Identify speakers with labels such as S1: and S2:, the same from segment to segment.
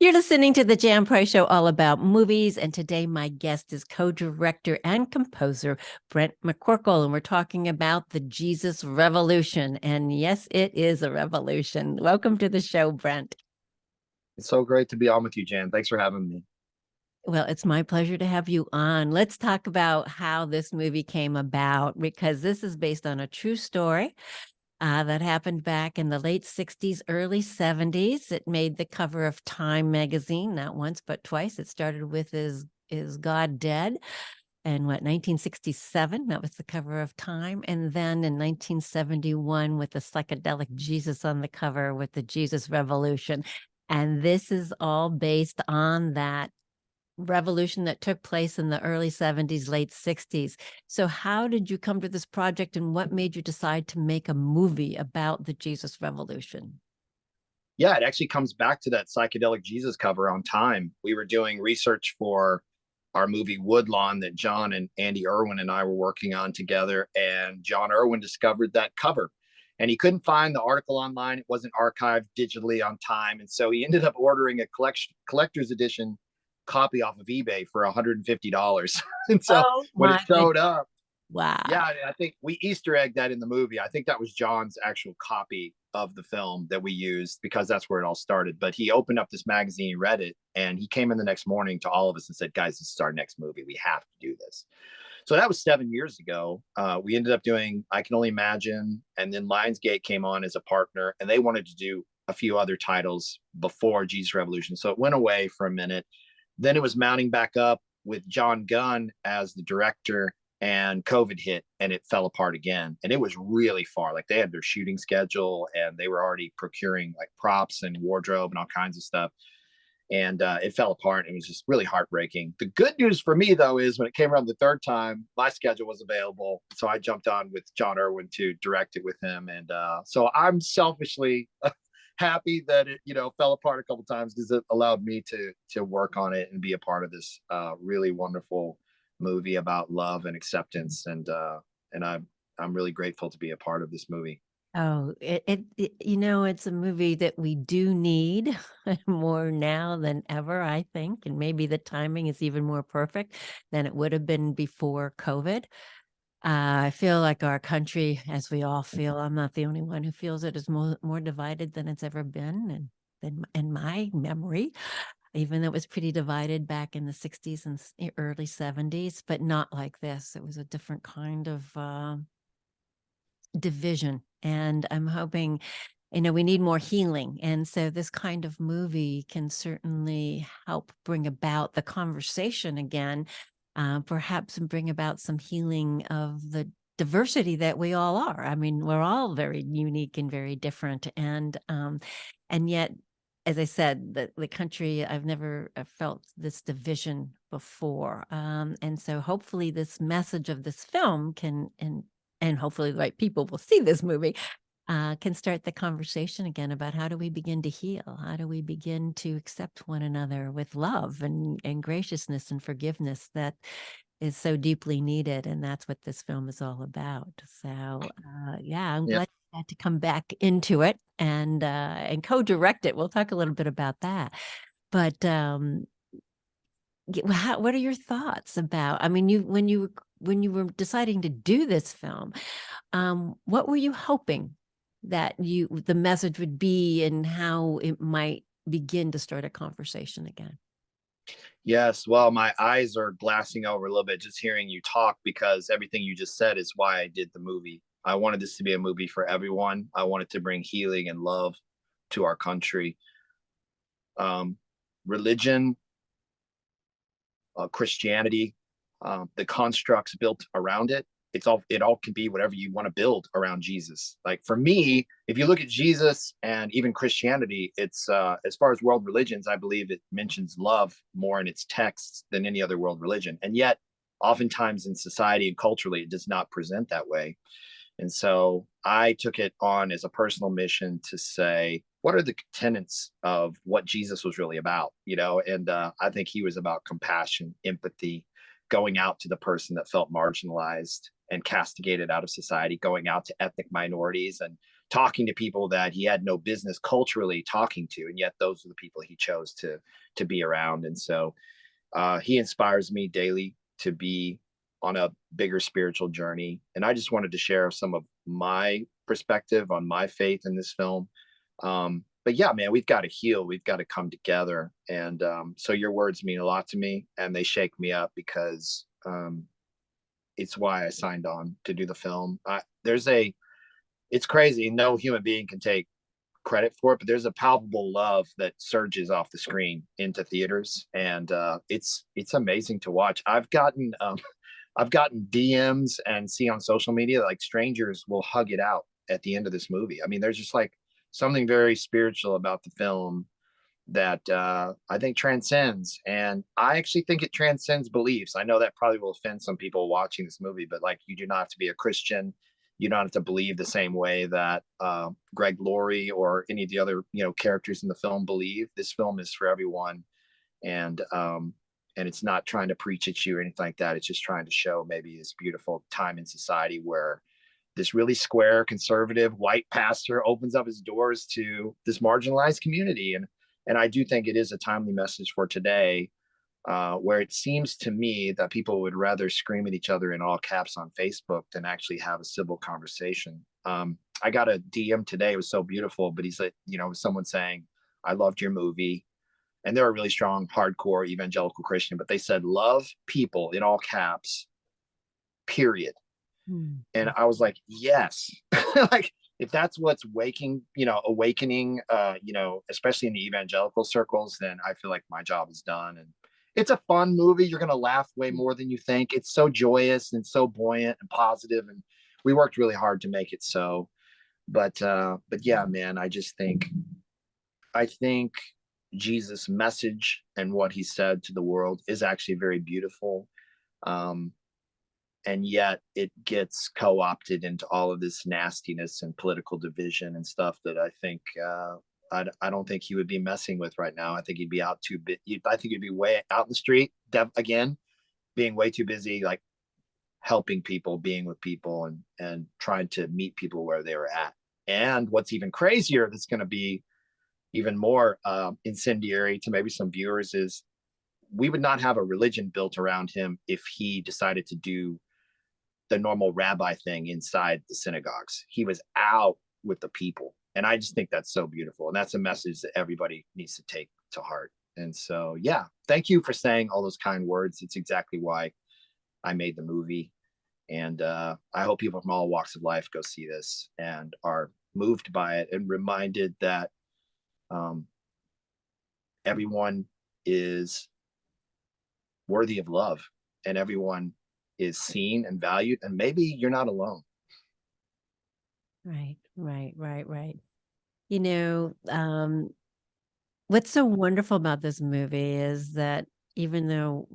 S1: You're listening to the Jam Price Show, all about movies. And today, my guest is co-director and composer Brent McCorkle. And we're talking about the Jesus Revolution. And yes, it is a revolution. Welcome to the show, Brent.
S2: It's so great to be on with you, Jan. Thanks for having me.
S1: Well, it's my pleasure to have you on. Let's talk about how this movie came about, because this is based on a true story that happened back in the late 60s, early 70s. It made the cover of Time magazine, not once, but twice. It started with Is God Dead? And what, 1967, that was the cover of Time. And then in 1971 with the psychedelic Jesus on the cover with the Jesus Revolution. And this is all based on that revolution that took place in the early 70s, late 60s. So how did you come to this project, and what made you decide to make a movie about the Jesus Revolution?
S2: Yeah, it actually comes back to that psychedelic Jesus cover on Time. We were doing research for our movie Woodlawn that John and Andy Irwin and I were working on together. And John Irwin discovered that cover. And he couldn't find the article online. It wasn't archived digitally on Time. And so he ended up ordering a collector's edition copy off of eBay for $150. And so
S1: Oh
S2: when it
S1: my
S2: showed
S1: goodness.
S2: up,
S1: Wow.
S2: yeah, I think we Easter egg that in the movie. I think that was John's actual copy of the film that we used because that's where it all started. But he opened up this magazine, he read it, and he came in the next morning to all of us and said, "Guys, this is our next movie. We have to do this." So that was 7 years ago. We ended up doing I Can Only Imagine, and then Lionsgate came on as a partner, and they wanted to do a few other titles before Jesus Revolution. So it went away for a minute. Then it was mounting back up with John Gunn as the director, and COVID hit and it fell apart again. And it was really far. Like they had their shooting schedule and they were already procuring like props and wardrobe and all kinds of stuff. And it fell apart. It was just really heartbreaking. The good news for me, though, is when it came around the third time, my schedule was available. So I jumped on with John Irwin to direct it with him. And so I'm selfishly happy that it fell apart a couple times because it allowed me to work on it and be a part of this really wonderful movie about love and acceptance. And I'm really grateful to be a part of this movie.
S1: Oh, it's a movie that we do need more now than ever, I think. And maybe the timing is even more perfect than it would have been before COVID. I feel like our country, as we all feel, I'm not the only one who feels it, is more divided than it's ever been, and in my memory, even though it was pretty divided back in the 60s and early 70s, but not like this. It was a different kind of division. And I'm hoping, we need more healing. And so this kind of movie can certainly help bring about the conversation again, perhaps, and bring about some healing of the diversity that we all are. I mean, we're all very unique and very different. And yet, as I said, the country, I've never felt this division before. And so hopefully this message of this film can, and hopefully the right people will see this movie, can start the conversation again about how do we begin to heal? How do we begin to accept one another with love and graciousness and forgiveness that is so deeply needed? And that's what this film is all about. So, yeah, I'm
S2: Yeah.
S1: glad you had to come back into it and co-direct it. We'll talk a little bit about that. But what are your thoughts about? I mean, when you were deciding to do this film, what were you hoping that the message would be, and how it might begin to start a conversation again?
S2: Yes. Well, my eyes are glassing over a little bit just hearing you talk because everything you just said is why I did the movie. I wanted this to be a movie for everyone. I wanted to bring healing and love to our country. Um, Religion, Christianity, the constructs built around it. It all can be whatever you want to build around Jesus. Like for me, if you look at Jesus and even Christianity, it's as far as world religions, I believe it mentions love more in its texts than any other world religion. And yet, oftentimes in society and culturally, it does not present that way. And so I took it on as a personal mission to say, what are the tenets of what Jesus was really about? And I think he was about compassion, empathy, going out to the person that felt marginalized and castigated out of society, going out to ethnic minorities and talking to people that he had no business culturally talking to, and yet those are the people he chose to be around. And so he inspires me daily to be on a bigger spiritual journey. And I just wanted to share some of my perspective on my faith in this film. But yeah, man, we've got to heal. We've got to come together. And so your words mean a lot to me, and they shake me up because it's why I signed on to do the film. It's crazy. No human being can take credit for it, but there's a palpable love that surges off the screen into theaters, and it's amazing to watch. I've gotten DMs and see on social media like strangers will hug it out at the end of this movie. I mean, there's just like something very spiritual about the film that I think transcends, and I actually think it transcends beliefs. I know that probably will offend some people watching this movie, but like, you do not have to be a Christian. You don't have to believe the same way that Greg Laurie or any of the other characters in the film believe. This film is for everyone, and it's not trying to preach at you or anything like that. It's just trying to show maybe this beautiful time in society where this really square, conservative, white pastor opens up his doors to this marginalized community. And I do think it is a timely message for today, where it seems to me that people would rather scream at each other in all caps on Facebook than actually have a civil conversation. I got a DM today. It was so beautiful, but he's like, someone saying, I loved your movie. And they're a really strong, hardcore evangelical Christian, but they said, love people in all caps, period. And I was like, yes. Like, if that's what's awakening, especially in the evangelical circles, then I feel like my job is done. And it's a fun movie. You're going to laugh way more than you think. It's so joyous and so buoyant and positive, and we worked really hard to make it so. But yeah, man, I think Jesus' message and what he said to the world is actually very beautiful. And yet it gets co-opted into all of this nastiness and political division and stuff that I think I don't think he would be messing with right now. I think he'd be I think he'd be way out in the street again, being way too busy, like helping people, being with people, and trying to meet people where they were at. And what's even crazier, that's going to be even more incendiary to maybe some viewers, is we would not have a religion built around him if he decided to do the normal rabbi thing inside the synagogues. He was out with the people. And I just think that's so beautiful. And that's a message that everybody needs to take to heart. And so, yeah, thank you for saying all those kind words. It's exactly why I made the movie. And I hope people from all walks of life go see this and are moved by it and reminded that everyone is worthy of love, and everyone is seen and valued, and maybe you're not alone.
S1: Right. What's so wonderful about this movie is that even though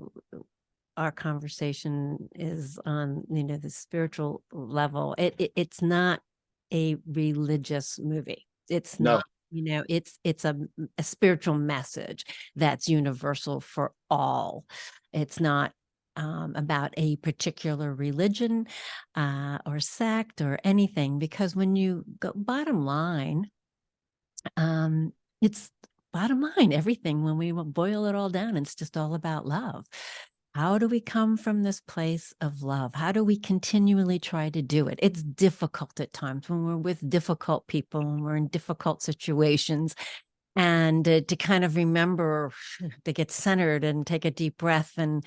S1: our conversation is on, the spiritual level, it's not a religious movie. It's not, it's a spiritual message that's universal for all. It's not about a particular religion or sect or anything, because when you go bottom line, it's bottom line, everything, when we boil it all down, it's just all about love. How do we come from this place of love? How do we continually try to do it? It's difficult at times when we're with difficult people and we're in difficult situations. And to kind of remember to get centered and take a deep breath and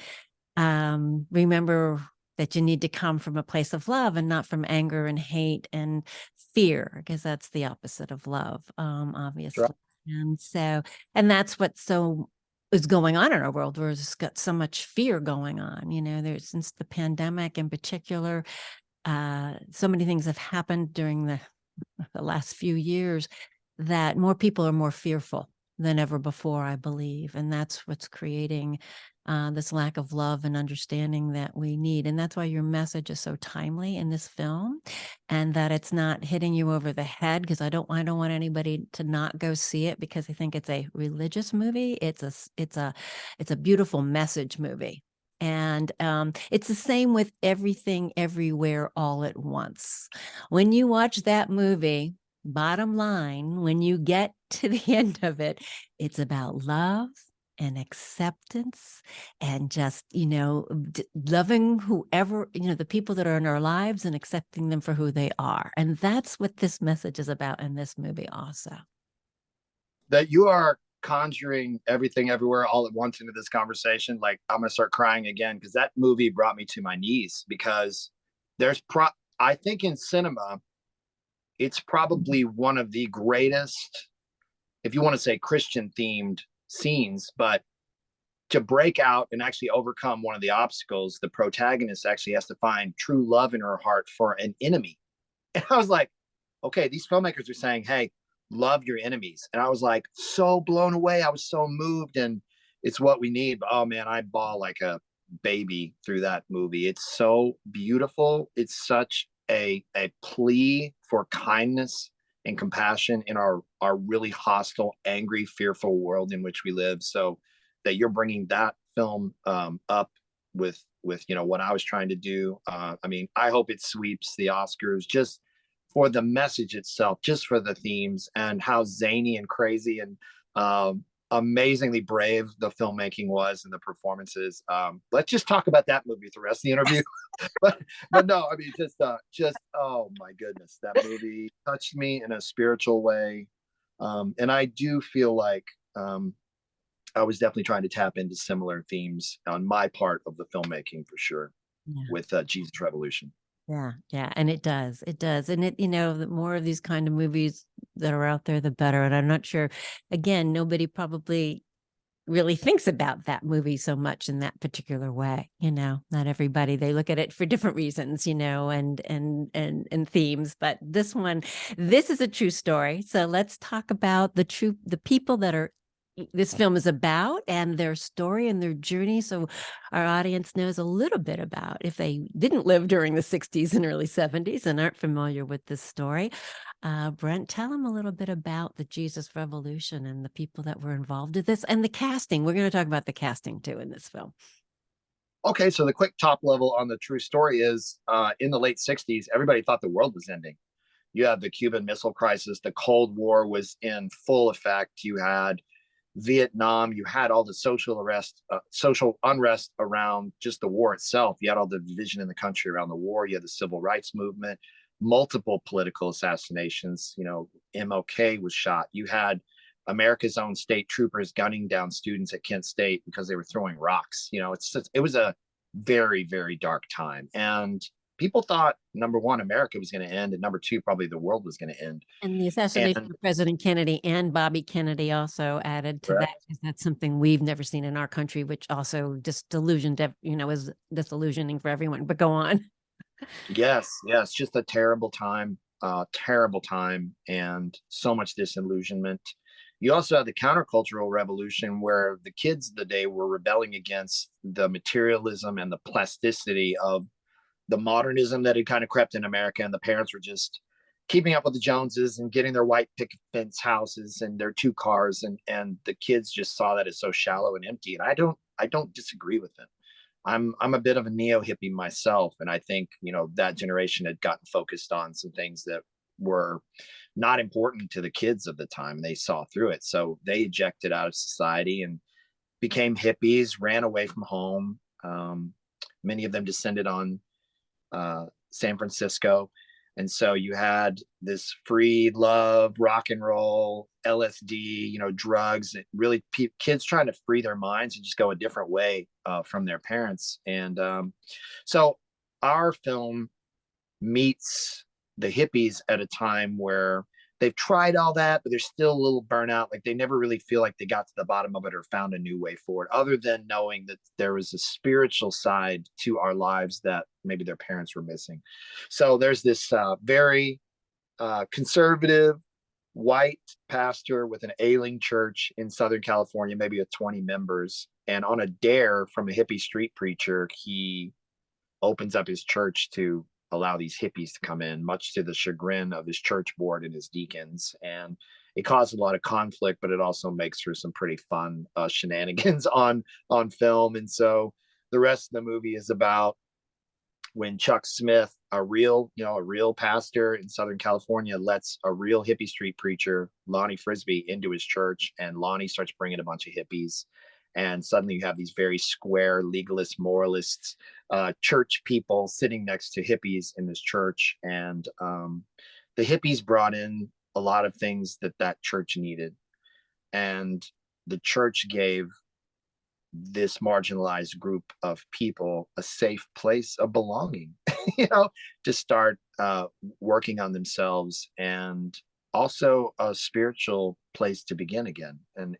S1: remember that you need to come from a place of love and not from anger and hate and fear, because that's the opposite of love, obviously. Right. And that's what is going on in our world, where it's got so much fear going on. There's, since the pandemic in particular, so many things have happened during the last few years that more people are more fearful than ever before, I believe. And that's what's creating this lack of love and understanding that we need. And that's why your message is so timely in this film, and that it's not hitting you over the head, because I don't want anybody to not go see it because I think it's a religious movie. It's a beautiful message movie. And it's the same with Everything Everywhere All at Once. When you watch that movie, bottom line, when you get to the end of it, it's about love and acceptance and just, loving whoever, the people that are in our lives and accepting them for who they are. And that's what this message is about in this movie also.
S2: That you are conjuring everything everywhere all at once into this conversation. Like, I'm gonna start crying again because that movie brought me to my knees, because I think in cinema it's probably one of the greatest, if you want to say Christian themed scenes. But to break out and actually overcome one of the obstacles, the protagonist actually has to find true love in her heart for an enemy. And I was like, okay, these filmmakers are saying, hey, love your enemies. And I was like, so blown away. I was so moved, and it's what we need. But oh man, I bawl like a baby through that movie. It's so beautiful. It's such a plea for kindness and compassion in our really hostile, angry, fearful world in which we live. So that you're bringing that film up with what I was trying to do. I mean, I hope it sweeps the Oscars, just for the message itself, just for the themes and how zany and crazy and amazingly brave the filmmaking was and the performances. Let's just talk about that movie for the rest of the interview. but no, I mean, just oh my goodness, that movie touched me in a spiritual way, and I do feel like I was definitely trying to tap into similar themes on my part of the filmmaking for sure. Yeah. With Jesus Revolution.
S1: Yeah. And it does. And the more of these kind of movies that are out there, the better. And I'm not sure, again, nobody probably really thinks about that movie so much in that particular way. Not everybody, they look at it for different reasons, and themes. But this is a true story. So let's talk about the people that this film is about, and their story and their journey, so our audience knows a little bit about, if they didn't live during the 60s and early 70s and aren't familiar with this story. Brent, tell them a little bit about the Jesus Revolution and the people that were involved in this, and the casting. We're going to talk about the casting too in this film.
S2: Okay, so the quick top level on the true story is in the late 60s, everybody thought the world was ending. You had the Cuban Missile Crisis, the Cold War was in full effect. You had Vietnam, you had all the social unrest around just the war itself. You had all the division in the country around the war. You had the civil rights movement, multiple political assassinations. MLK was shot. You had America's own state troopers gunning down students at Kent State because they were throwing rocks. It was a very, very dark time. And people thought, number one, America was going to end, and number two, probably the world was going to end.
S1: And the assassination of President Kennedy and Bobby Kennedy also added to that, because that's something we've never seen in our country, which also is disillusioning for everyone. But go on.
S2: Yes, just a terrible time, and so much disillusionment. You also had the countercultural revolution, where the kids of the day were rebelling against the materialism and the plasticity of the modernism that had kind of crept in America, and the parents were just keeping up with the Joneses and getting their white picket fence houses and their 2 cars, and the kids just saw that as so shallow and empty. And I don't disagree with them. I'm a bit of a neo hippie myself, and I think that generation had gotten focused on some things that were not important to the kids of the time, and they saw through it. So they ejected out of society and became hippies, ran away from home. Many of them descended on San Francisco. And so you had this free love, rock and roll, LSD, drugs, really kids trying to free their minds and just go a different way from their parents. And so our film meets the hippies at a time where they've tried all that, but they're still a little burnout. Like, they never really feel like they got to the bottom of it or found a new way forward, other than knowing that there was a spiritual side to our lives that maybe their parents were missing. So there's this very conservative white pastor with an ailing church in Southern California, maybe with 20 members. And on a dare from a hippie-street preacher, he opens up his church to allow these hippies to come in, much to the chagrin of his church board and his deacons. And it caused a lot of conflict, but it also makes for some pretty fun shenanigans on film. And so the rest of the movie is about when Chuck Smith, a real pastor in Southern California, lets a real hippie street preacher, Lonnie Frisbee, into his church, and Lonnie starts bringing a bunch of hippies, and suddenly you have these very square legalist moralists, church people sitting next to hippies in this church, and the hippies brought in a lot of things that church needed, and the church gave this marginalized group of people a safe place of belonging, to start working on themselves, and also a spiritual place to begin again, and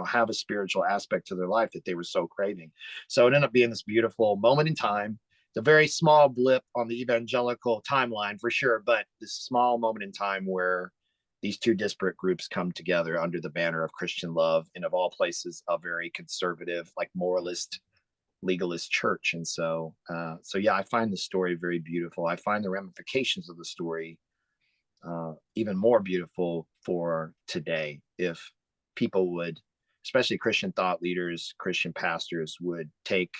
S2: have a spiritual aspect to their life that they were so craving. So it ended up being this beautiful moment in time. It's a very small blip on the evangelical timeline for sure, but this small moment in time where these two disparate groups come together under the banner of Christian love, and of all places, a very conservative, like moralist, legalist church. And so yeah, I find the story very beautiful. I find the ramifications of the story even more beautiful for today. If people would, especially Christian thought leaders, Christian pastors, would take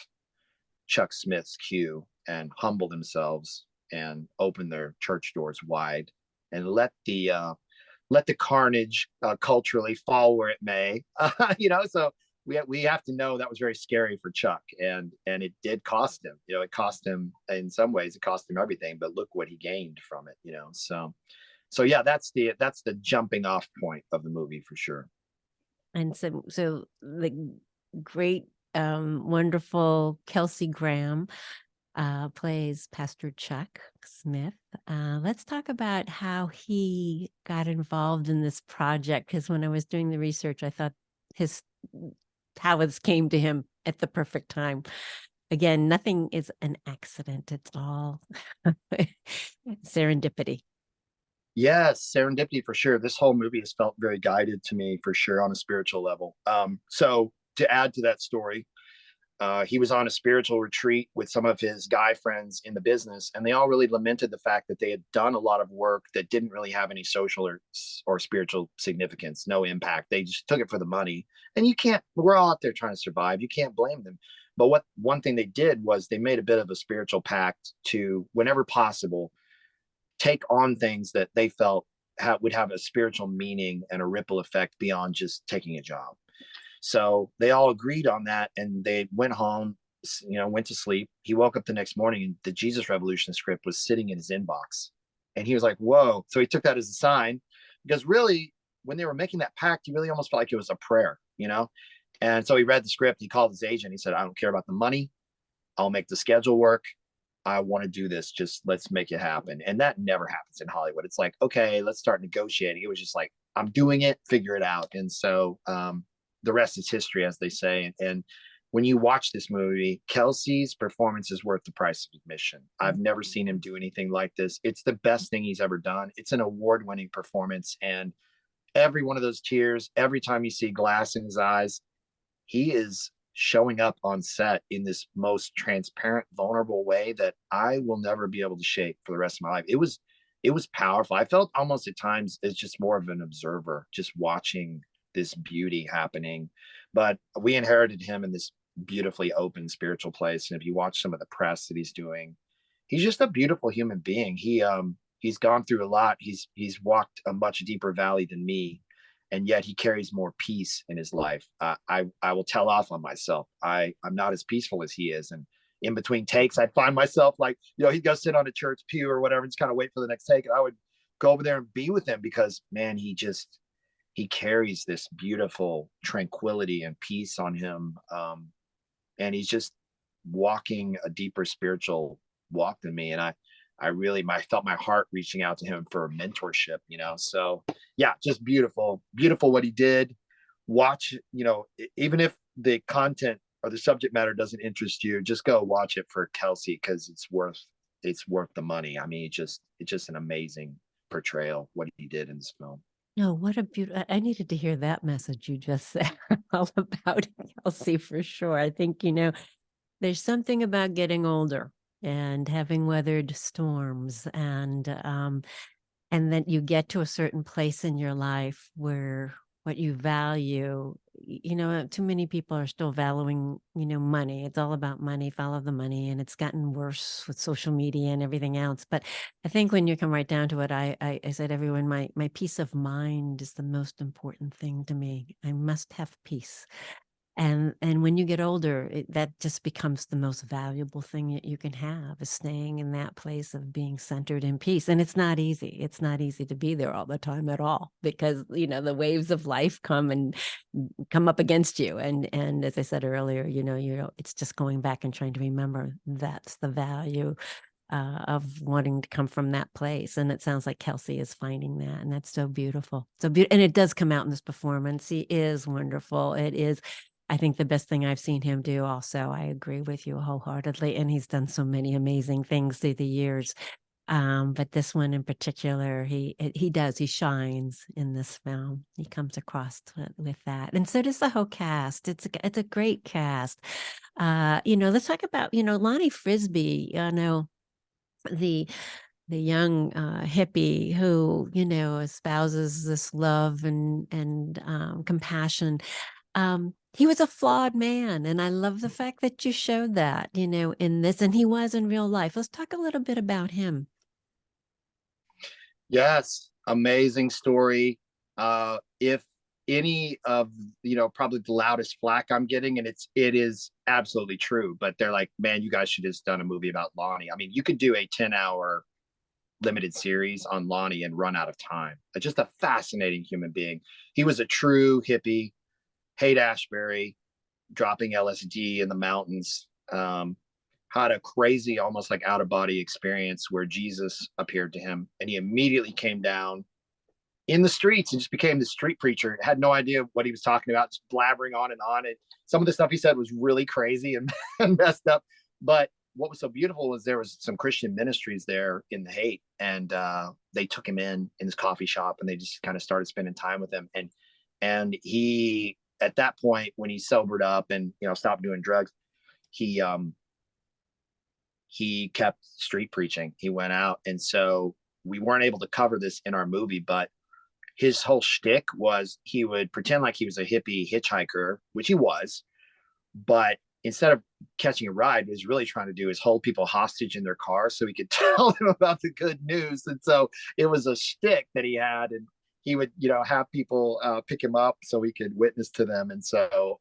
S2: Chuck Smith's cue and humble themselves and open their church doors wide, and let the carnage culturally fall where it may. So we have to know that was very scary for Chuck, and it did cost him. It cost him in some ways. It cost him everything, but look what he gained from it. So yeah, that's the jumping off point of the movie for sure.
S1: And so the great, wonderful Kelsey Graham plays Pastor Chuck Smith. Let's talk about how he got involved in this project, because when I was doing the research, I thought his talents came to him at the perfect time. Again, nothing is an accident. It's all serendipity.
S2: Yes, serendipity for sure. This whole movie has felt very guided to me for sure on a spiritual level. So to add to that story, he was on a spiritual retreat with some of his guy friends in the business, and they all really lamented the fact that they had done a lot of work that didn't really have any social or spiritual significance, no impact. They just took it for the money. And we're all out there trying to survive. You can't blame them. But one thing they did was they made a bit of a spiritual pact to, whenever possible, take on things that they felt would have a spiritual meaning and a ripple effect beyond just taking a job. So they all agreed on that, and they went home, went to sleep. He woke up the next morning, and the Jesus Revolution script was sitting in his inbox. And he was like, whoa. So he took that as a sign, because really, when they were making that pact, he really almost felt like it was a prayer, And so he read the script. He called his agent. He said, I don't care about the money. I'll make the schedule work. I want to do this. Just let's make it happen. And that never happens in Hollywood. It's like, okay, let's start negotiating. It was just like, I'm doing it, figure it out. And so the rest is history, as they say. And when you watch this movie, Kelsey's performance is worth the price of admission. I've never seen him do anything like this. It's the best thing he's ever done. It's an award-winning performance. And every one of those tears, every time you see glass in his eyes, he is showing up on set in this most transparent, vulnerable way that I will never be able to shake for the rest of my life. It was powerful. I felt almost at times as just more of an observer, just watching this beauty happening. But we inherited him in this beautifully open spiritual place. And if you watch some of the press that he's doing, he's just a beautiful human being. He's gone through a lot. He's walked a much deeper valley than me, and yet he carries more peace in his life. I will tell off on myself. I'm not as peaceful as he is. And in between takes, I'd find myself like, he'd go sit on a church pew or whatever and just kind of wait for the next take. And I would go over there and be with him, because man, he carries this beautiful tranquility and peace on him. And he's just walking a deeper spiritual walk than me. And I felt my heart reaching out to him for mentorship, so yeah, just beautiful what he did. Watch, even if the content or the subject matter doesn't interest you, just go watch it for Kelsey, because it's worth the money. I mean, it's just an amazing portrayal what he did in this film.
S1: No, what a beautiful, I needed to hear that message you just said all about Kelsey for sure. I think, there's something about getting older and having weathered storms, and then you get to a certain place in your life where what you value. Too many people are still valuing, money. It's all about money, follow the money. And it's gotten worse with social media and everything else. But I think when you come right down to it, I said, everyone, my peace of mind is the most important thing to me. I must have peace. And when you get older, that just becomes the most valuable thing that you can have, is staying in that place of being centered in peace. And it's not easy. It's not easy to be there all the time at all, because, the waves of life come up against you. And as I said earlier, it's just going back and trying to remember that's the value of wanting to come from that place. And it sounds like Kelsey is finding that. And that's so beautiful. So beautiful. And it does come out in this performance. He is wonderful. It is, I think, the best thing I've seen him do also. I agree with you wholeheartedly. And he's done so many amazing things through the years. But this one in particular, he shines in this film. He comes across with that. And so does the whole cast. It's a great cast. Let's talk about, Lonnie Frisbee, the young hippie who, espouses this love and compassion. He was a flawed man, and I love the fact that you showed that, in this, and he was in real life. Let's talk a little bit about him.
S2: Yes, amazing story. If any of, probably the loudest flack I'm getting, and it is absolutely true, but they're like, man, you guys should have just done a movie about Lonnie. I mean, you could do a 10-hour limited series on Lonnie and run out of time. Just a fascinating human being. He was a true hippie, Haight Ashbury, dropping LSD in the mountains. Had a crazy, almost like out of body experience where Jesus appeared to him, and he immediately came down in the streets and just became the street preacher. Had no idea what he was talking about, just blabbering on and on. And some of the stuff he said was really crazy and, and messed up. But what was so beautiful was there was some Christian ministries there in the Haight, and they took him in this coffee shop, and they just kind of started spending time with him. And he, at that point, when he sobered up and stopped doing drugs, he kept street preaching. He went out, and so we weren't able to cover this in our movie, but his whole shtick was he would pretend like he was a hippie hitchhiker, which he was, but instead of catching a ride, what he was really trying to do is hold people hostage in their cars so he could tell them about the good news. And so it was a shtick that he had, and he would, have people pick him up so he could witness to them. And so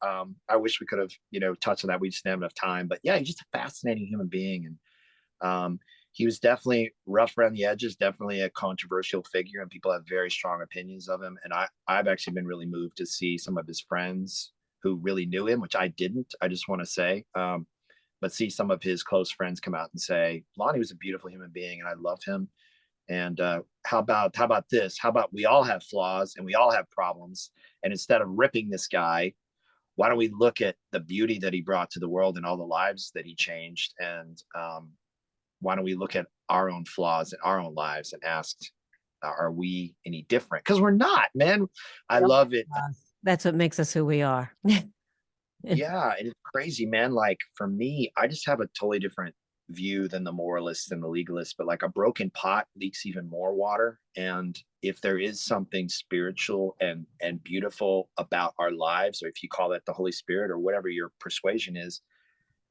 S2: I wish we could have, touched on that. We just didn't have enough time. But yeah, he's just a fascinating human being. And he was definitely rough around the edges, definitely a controversial figure, and people have very strong opinions of him. And I've actually been really moved to see some of his friends who really knew him, which I didn't. I just want to say, but see some of his close friends come out and say, Lonnie was a beautiful human being, and I loved him. And how about this? How about we all have flaws and we all have problems? And instead of ripping this guy, why don't we look at the beauty that he brought to the world and all the lives that he changed? And why don't we look at our own flaws in our own lives and ask, are we any different? Because we're not, man. I love it.
S1: That's what makes us who we are.
S2: Yeah, and it's crazy, man. Like for me, I just have a totally different view than the moralist and the legalist, but like a broken pot leaks even more water. And if there is something spiritual and beautiful about our lives, or if you call it the Holy Spirit or whatever your persuasion is,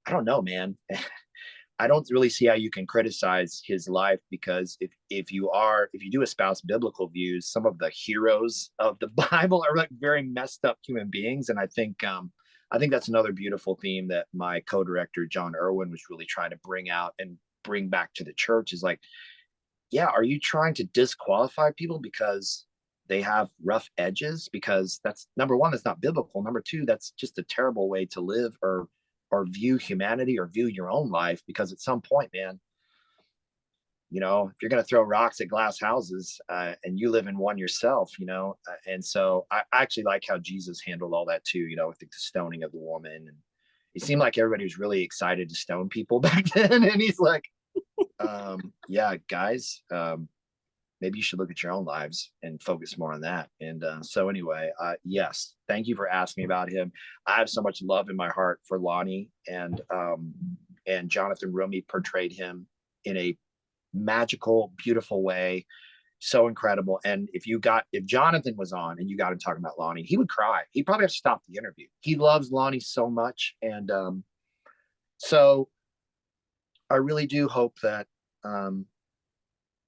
S2: I don't know, man. I don't really see how you can criticize his life, because if you do espouse biblical views, some of the heroes of the Bible are like very messed up human beings. And I think that's another beautiful theme that my co-director John Irwin was really trying to bring out and bring back to the church, is like, yeah, are you trying to disqualify people because they have rough edges? Because that's, number one, that's not biblical. Number two, that's just a terrible way to live or view humanity or view your own life. Because at some point, man, if you're going to throw rocks at glass houses and you live in one yourself, and so I actually like how Jesus handled all that too, with the stoning of the woman. And it seemed like everybody was really excited to stone people back then. And he's like, yeah, guys, maybe you should look at your own lives and focus more on that. And so anyway, yes, thank you for asking about him. I have so much love in my heart for Lonnie, and Jonathan Roumie portrayed him in a magical, beautiful way. so incredible. And if Jonathan was on and you got him talking about Lonnie, he would cry. He'd probably have to stop the interview. He loves Lonnie so much. And so I really do hope that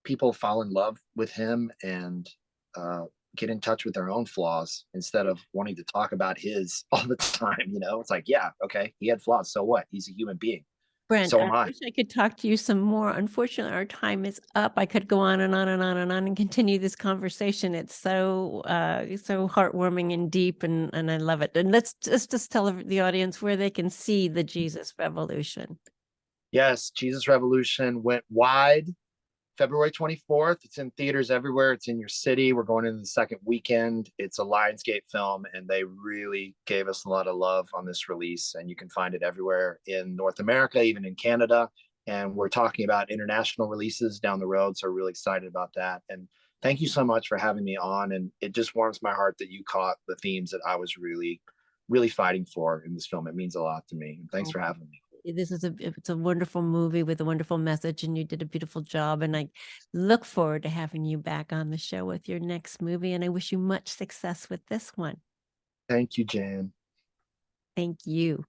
S2: people fall in love with him and get in touch with their own flaws instead of wanting to talk about his all the time. It's like, yeah, okay, he had flaws. So what? He's a human being.
S1: Brent,
S2: So
S1: I
S2: am I.
S1: wish I could talk to you some more. Unfortunately, our time is up. I could go on and on and on and on and continue this conversation. It's so heartwarming and deep, and I love it. And let's just tell the audience where they can see the Jesus Revolution.
S2: Yes, Jesus Revolution went wide February 24th. It's in theaters everywhere. It's in your city. We're going into the second weekend. It's a Lionsgate film, and they really gave us a lot of love on this release. And you can find it everywhere in North America, even in Canada. And we're talking about international releases down the road. So we're really excited about that. And thank you so much for having me on. And it just warms my heart that you caught the themes that I was really, really fighting for in this film. It means a lot to me. And thanks for having me.
S1: It's a wonderful movie with a wonderful message, and you did a beautiful job. And I look forward to having you back on the show with your next movie. And I wish you much success with this one.
S2: Thank you, Jan.
S1: Thank you.